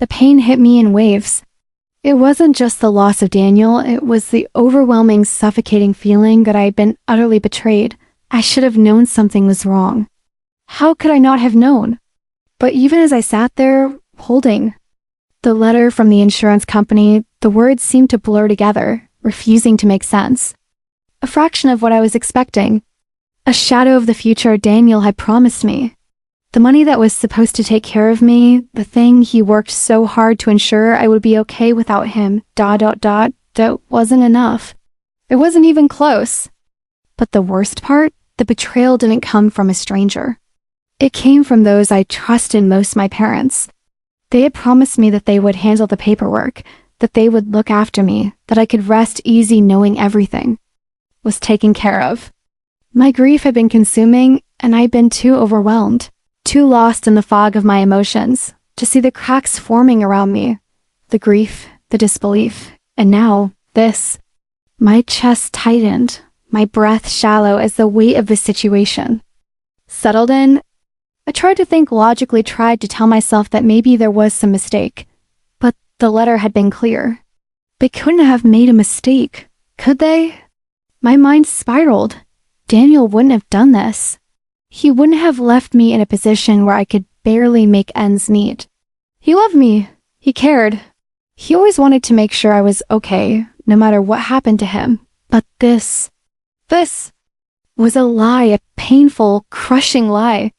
The pain hit me in waves. It wasn't just the loss of Daniel, it was the overwhelming, suffocating feeling that I had been utterly betrayed. I should have known something was wrong. How could I not have known? But even as I sat there, holding the letter from the insurance company, the words seemed to blur together, refusing to make sense. A fraction of what I was expecting. A shadow of the future Daniel had promised me. The money that was supposed to take care of me, the thing he worked so hard to ensure I would be okay without him, that wasn't enough. It wasn't even close. But the worst part, the betrayal didn't come from a stranger. It came from those I trusted most, my parents. They had promised me that they would handle the paperwork, that they would look after me, that I could rest easy knowing everything was taken care of. My grief had been consuming, and I'd been too overwhelmed, too lost in the fog of my emotions, to see the cracks forming around me. The grief, the disbelief, and now, this. My chest tightened, my breath shallow as the weight of the situation settled in. I tried to think logically, tried to tell myself that maybe there was some mistake. But the letter had been clear. They couldn't have made a mistake, could they? My mind spiraled. Daniel wouldn't have done this. He wouldn't have left me in a position where I could barely make ends meet. He loved me. He cared. He always wanted to make sure I was okay, no matter what happened to him. But this was a lie, a painful, crushing lie.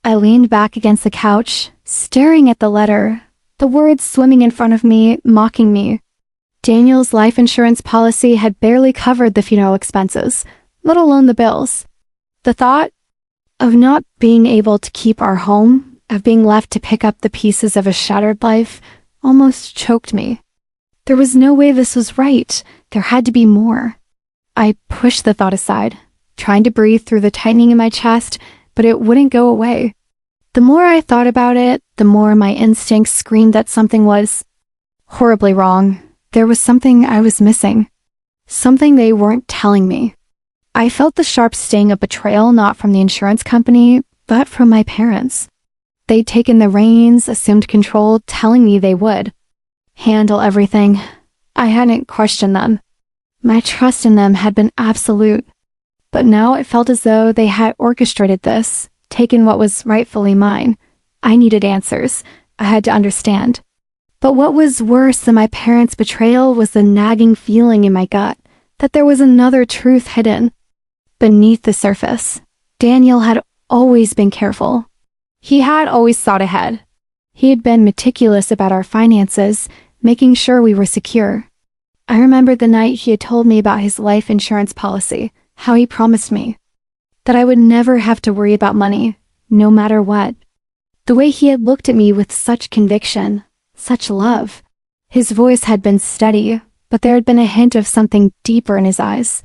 I leaned back against the couch, staring at the letter, the words swimming in front of me, mocking me. Daniel's life insurance policy had barely covered the funeral expenses, let alone the bills. The thought of not being able to keep our home, of being left to pick up the pieces of a shattered life, almost choked me. There was no way this was right. There had to be more. I pushed the thought aside, trying to breathe through the tightening in my chest, but it wouldn't go away. The more I thought about it, the more my instincts screamed that something was horribly wrong. There was something I was missing. Something they weren't telling me. I felt the sharp sting of betrayal, not from the insurance company, but from my parents. They'd taken the reins, assumed control, telling me they would handle everything. I hadn't questioned them. My trust in them had been absolute. But now it felt as though they had orchestrated this, taken what was rightfully mine. I needed answers. I had to understand. But what was worse than my parents' betrayal was the nagging feeling in my gut that there was another truth hidden beneath the surface. Daniel had always been careful. He had always thought ahead. He had been meticulous about our finances, making sure we were secure. I remembered the night he had told me about his life insurance policy, how he promised me that I would never have to worry about money, no matter what. The way he had looked at me with such conviction, such love. His voice had been steady, but there had been a hint of something deeper in his eyes.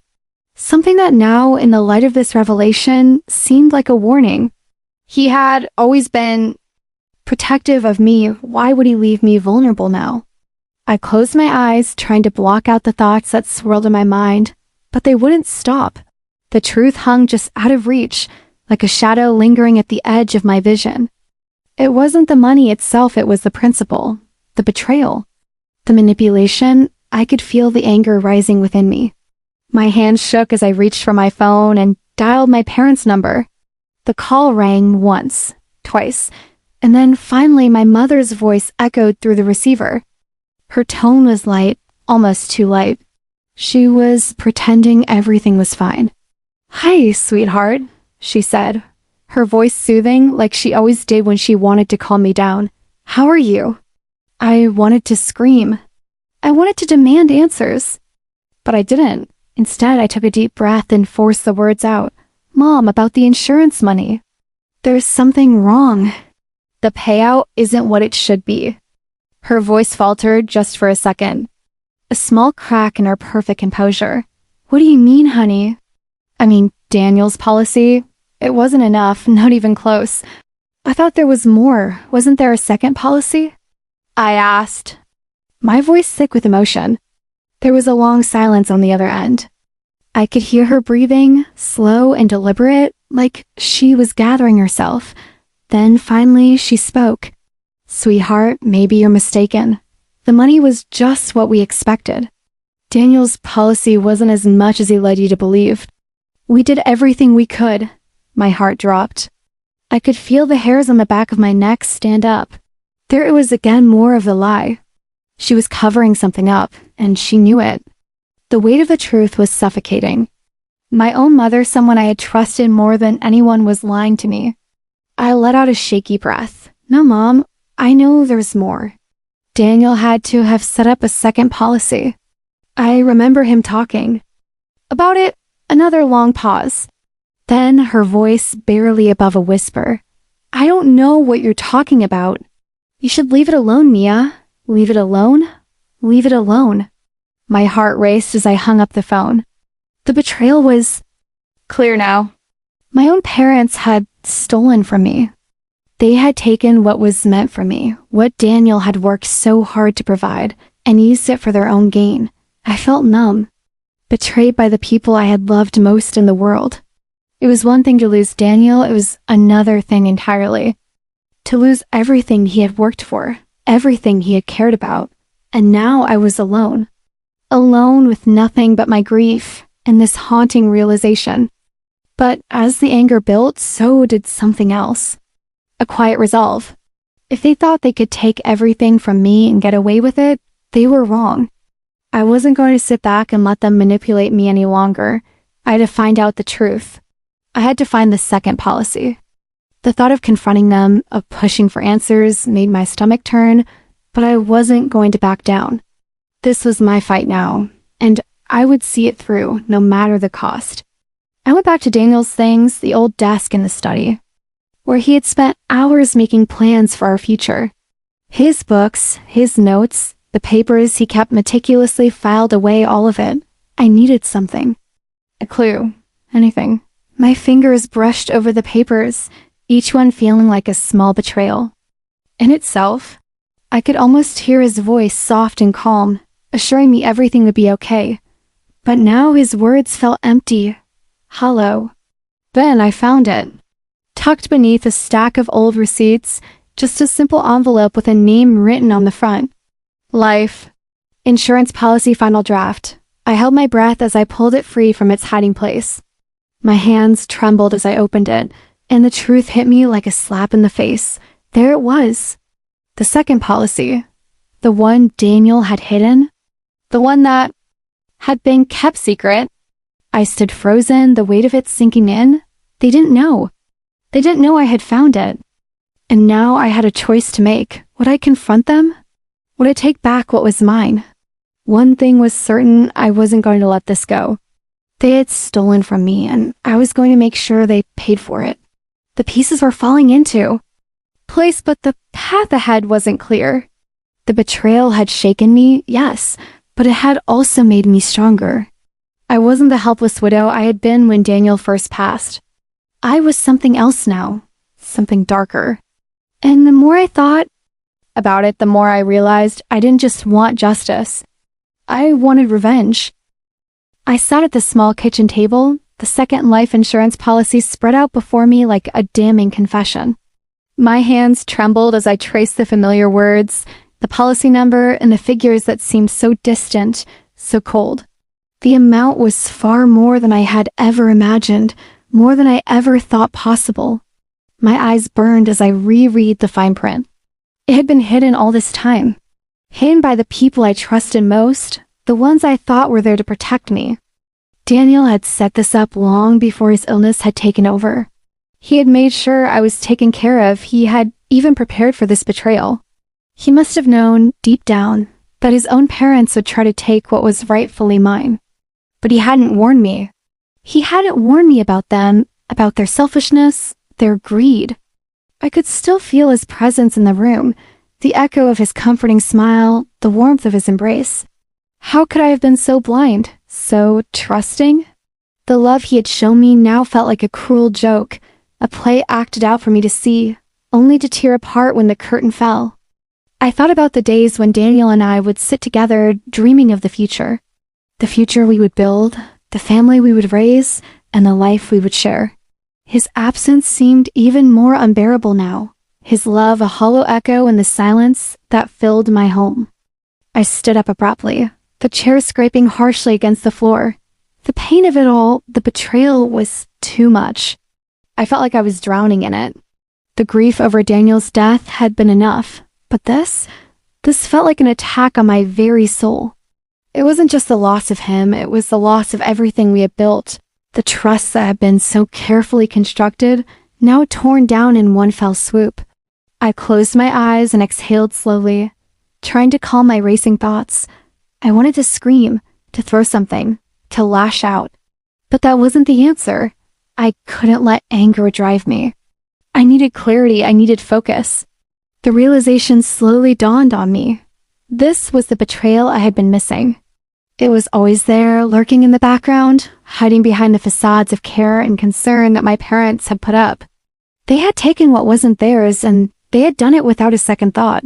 Something that now, in the light of this revelation, seemed like a warning. He had always been protective of me. Why would he leave me vulnerable now? I closed my eyes, trying to block out the thoughts that swirled in my mind, but they wouldn't stop. The truth hung just out of reach, like a shadow lingering at the edge of my vision. It wasn't the money itself, it was the principle, the betrayal, the manipulation. I could feel the anger rising within me. My hand shook as I reached for my phone and dialed my parents' number. The call rang once, twice, and then finally my mother's voice echoed through the receiver. Her tone was light, almost too light. She was pretending everything was fine. "Hi, sweetheart," she said, her voice soothing like she always did when she wanted to calm me down. "How are you?" I wanted to scream. I wanted to demand answers, but I didn't. Instead, I took a deep breath and forced the words out. "Mom, about the insurance money. There's something wrong. The payout isn't what it should be." Her voice faltered just for a second. A small crack in her perfect composure. "What do you mean, honey?" "I mean, Daniel's policy. It wasn't enough, not even close. I thought there was more. Wasn't there a second policy?" I asked, my voice thick with emotion. There was a long silence on the other end. I could hear her breathing, slow and deliberate, like she was gathering herself. Then finally she spoke. "Sweetheart, maybe you're mistaken. The money was just what we expected. Daniel's policy wasn't as much as he led you to believe. We did everything we could." My heart dropped. I could feel the hairs on the back of my neck stand up. There it was again, more of the lie. She was covering something up, and she knew it. The weight of the truth was suffocating. My own mother, someone I had trusted more than anyone, was lying to me. I let out a shaky breath. "No, Mom, I know there's more. Daniel had to have set up a second policy. I remember him talking about it." Another long pause. Then her voice barely above a whisper. "I don't know what you're talking about. You should leave it alone, Mia. Leave it alone? Leave it alone." My heart raced as I hung up the phone. The betrayal was clear now. My own parents had stolen from me. They had taken what was meant for me, what Daniel had worked so hard to provide, and used it for their own gain. I felt numb, betrayed by the people I had loved most in the world. It was one thing to lose Daniel, it was another thing entirely. To lose everything he had worked for, everything he had cared about, and now I was alone. Alone with nothing but my grief and this haunting realization. But as the anger built, so did something else. A quiet resolve. If they thought they could take everything from me and get away with it, they were wrong. I wasn't going to sit back and let them manipulate me any longer. I had to find out the truth. I had to find the second policy. The thought of confronting them, of pushing for answers, made my stomach turn, but I wasn't going to back down. This was my fight now, and I would see it through, no matter the cost. I went back to Daniel's things, the old desk in the study, where he had spent hours making plans for our future. His books, his notes, the papers he kept meticulously filed away, all of it. I needed something. A clue. Anything. My fingers brushed over the papers, each one feeling like a small betrayal. In itself, I could almost hear his voice, soft and calm, assuring me everything would be okay. But now his words felt empty, hollow. Then I found it. Tucked beneath a stack of old receipts, just a simple envelope with a name written on the front. Life. Insurance policy final draft. I held my breath as I pulled it free from its hiding place. My hands trembled as I opened it, and the truth hit me like a slap in the face. There it was. The second policy. The one Daniel had hidden. The one that had been kept secret. I stood frozen, the weight of it sinking in. They didn't know. They didn't know I had found it. And now I had a choice to make. Would I confront them? Would I take back what was mine? One thing was certain, I wasn't going to let this go. They had stolen from me, and I was going to make sure they paid for it. The pieces were falling into place, but the path ahead wasn't clear. The betrayal had shaken me, yes, but it had also made me stronger. I wasn't the helpless widow I had been when Daniel first passed. I was something else now, something darker. And the more I thought about it, the more I realized I didn't just want justice. I wanted revenge. I sat at the small kitchen table, the second life insurance policy spread out before me like a damning confession. My hands trembled as I traced the familiar words, the policy number, and the figures that seemed so distant, so cold. The amount was far more than I had ever imagined, more than I ever thought possible. My eyes burned as I reread the fine print. It had been hidden all this time. Hidden by the people I trusted most, the ones I thought were there to protect me. Daniel had set this up long before his illness had taken over. He had made sure I was taken care of. He had even prepared for this betrayal. He must have known, deep down, that his own parents would try to take what was rightfully mine. But he hadn't warned me. He hadn't warned me about them, about their selfishness, their greed. I could still feel his presence in the room, the echo of his comforting smile, the warmth of his embrace. How could I have been so blind, so trusting? The love he had shown me now felt like a cruel joke, a play acted out for me to see, only to tear apart when the curtain fell. I thought about the days when Daniel and I would sit together dreaming of the future we would build, the family we would raise, and the life we would share. His absence seemed even more unbearable now. his love a hollow echo in the silence that filled my home. I stood up abruptly, the chair scraping harshly against the floor. The pain of it all, the betrayal, was too much. I felt like I was drowning in it. The grief over Daniel's death had been enough, but this felt like an attack on my very soul. It wasn't just the loss of him, it was the loss of everything we had built, the trust that had been so carefully constructed, now torn down in one fell swoop. I closed my eyes and exhaled slowly, trying to calm my racing thoughts. I wanted to scream, to throw something, to lash out. But that wasn't the answer. I couldn't let anger drive me. I needed clarity, I needed focus. The realization slowly dawned on me. This was the betrayal I had been missing. It was always there, lurking in the background, hiding behind the facades of care and concern that my parents had put up. They had taken what wasn't theirs, and they had done it without a second thought.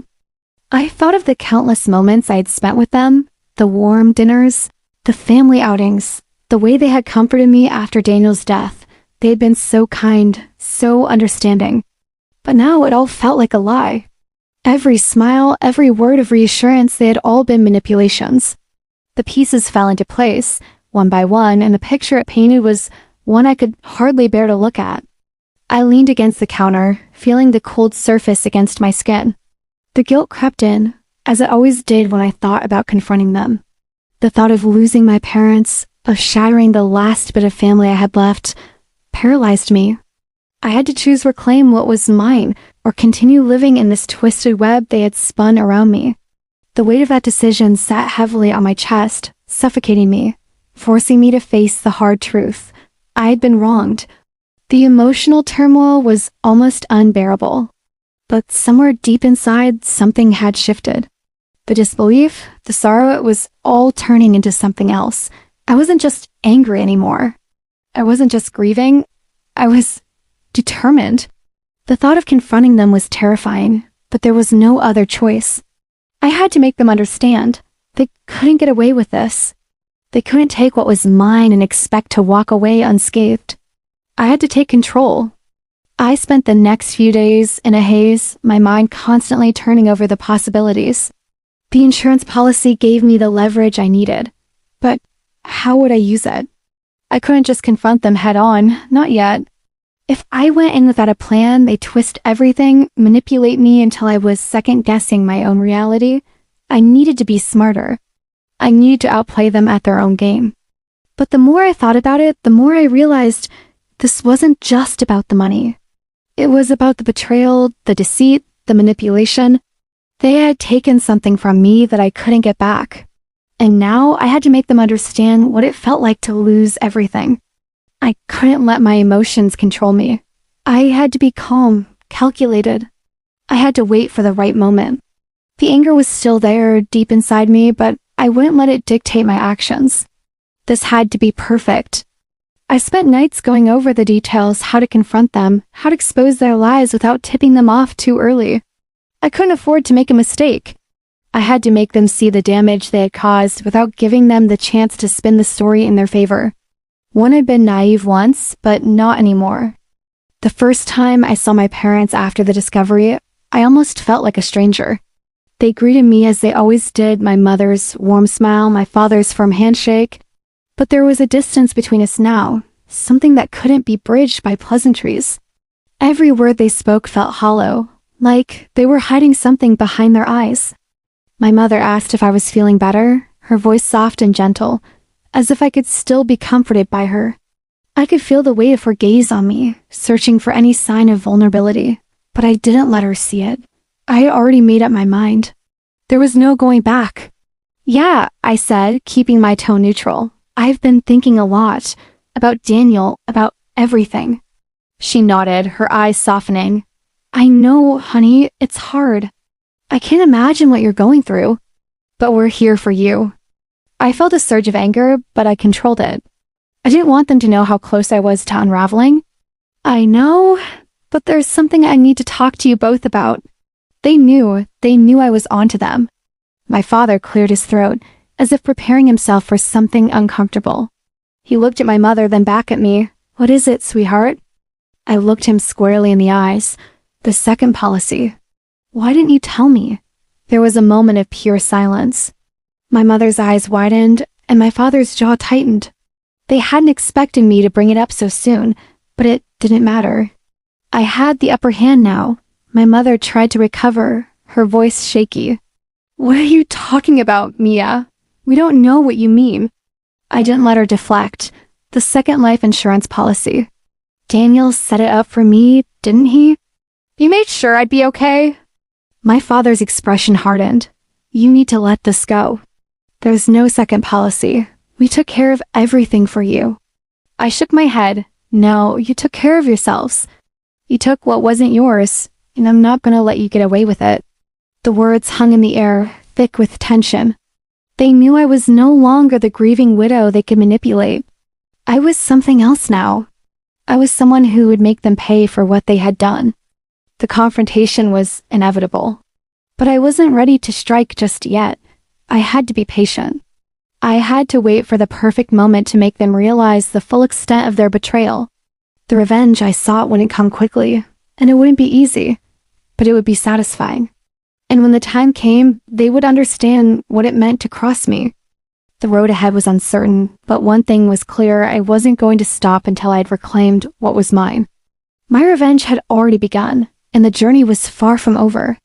I thought of the countless moments I had spent with them, the warm dinners, the family outings, the way they had comforted me after Daniel's death. They had been so kind, so understanding. But now it all felt like a lie. Every smile, every word of reassurance, they had all been manipulations. The pieces fell into place, one by one, and the picture it painted was one I could hardly bear to look at. I leaned against the counter, feeling the cold surface against my skin. The guilt crept in, as it always did when I thought about confronting them. The thought of losing my parents, of shattering the last bit of family I had left, paralyzed me. I had to choose reclaim what was mine, or continue living in this twisted web they had spun around me. The weight of that decision sat heavily on my chest, suffocating me, forcing me to face the hard truth. I had been wronged. The emotional turmoil was almost unbearable. But somewhere deep inside, something had shifted. The disbelief, the sorrow, it was all turning into something else. I wasn't just angry anymore. I wasn't just grieving. I was determined. The thought of confronting them was terrifying, but there was no other choice. I had to make them understand. They couldn't get away with this. They couldn't take what was mine and expect to walk away unscathed. I had to take control. I spent the next few days in a haze, my mind constantly turning over the possibilities. The insurance policy gave me the leverage I needed, but how would I use it? I couldn't just confront them head on, not yet. If I went in without a plan, they'd twist everything, manipulate me until I was second-guessing my own reality. I needed to be smarter. I needed to outplay them at their own game. But the more I thought about it, the more I realized this wasn't just about the money. It was about the betrayal, the deceit, the manipulation. They had taken something from me that I couldn't get back. And now I had to make them understand what it felt like to lose everything. I couldn't let my emotions control me. I had to be calm, calculated. I had to wait for the right moment. The anger was still there, deep inside me, but I wouldn't let it dictate my actions. This had to be perfect. I spent nights going over the details, how to confront them, how to expose their lies without tipping them off too early. I couldn't afford to make a mistake. I had to make them see the damage they had caused without giving them the chance to spin the story in their favor. One had been naive once, but not anymore. The first time I saw my parents after the discovery, I almost felt like a stranger. They greeted me as they always did, my mother's warm smile, my father's firm handshake. But there was a distance between us now, something that couldn't be bridged by pleasantries. Every word they spoke felt hollow, like they were hiding something behind their eyes. My mother asked if I was feeling better, her voice soft and gentle, as if I could still be comforted by her. I could feel the weight of her gaze on me, searching for any sign of vulnerability, but I didn't let her see it. I had already made up my mind. There was no going back. "Yeah," I said, keeping my tone neutral. "I've been thinking a lot. About Daniel, about everything." She nodded, her eyes softening. "I know, honey, it's hard. I can't imagine what you're going through. But we're here for you." I felt a surge of anger, but I controlled it. I didn't want them to know how close I was to unraveling. "I know, but there's something I need to talk to you both about." They knew I was onto them. My father cleared his throat, as if preparing himself for something uncomfortable. He looked at my mother, then back at me. "What is it, sweetheart?" I looked him squarely in the eyes. The second policy. Why didn't you tell me? There was a moment of pure silence. My mother's eyes widened, and my father's jaw tightened. They hadn't expected me to bring it up so soon, but it didn't matter. I had the upper hand now. My mother tried to recover, her voice shaky. What are you talking about, Mia? We don't know what you mean. I didn't let her deflect. The second life insurance policy. Daniel set it up for me, didn't he? You made sure I'd be okay? My father's expression hardened. You need to let this go. There's no second policy. We took care of everything for you. I shook my head. No, you took care of yourselves. You took what wasn't yours, and I'm not going to let you get away with it. The words hung in the air, thick with tension. They knew I was no longer the grieving widow they could manipulate. I was something else now. I was someone who would make them pay for what they had done. The confrontation was inevitable. But I wasn't ready to strike just yet. I had to be patient. I had to wait for the perfect moment to make them realize the full extent of their betrayal. The revenge I sought wouldn't come quickly, and it wouldn't be easy, but it would be satisfying. And when the time came, they would understand what it meant to cross me. The road ahead was uncertain, but one thing was clear: I wasn't going to stop until I had reclaimed what was mine. My revenge had already begun, and the journey was far from over.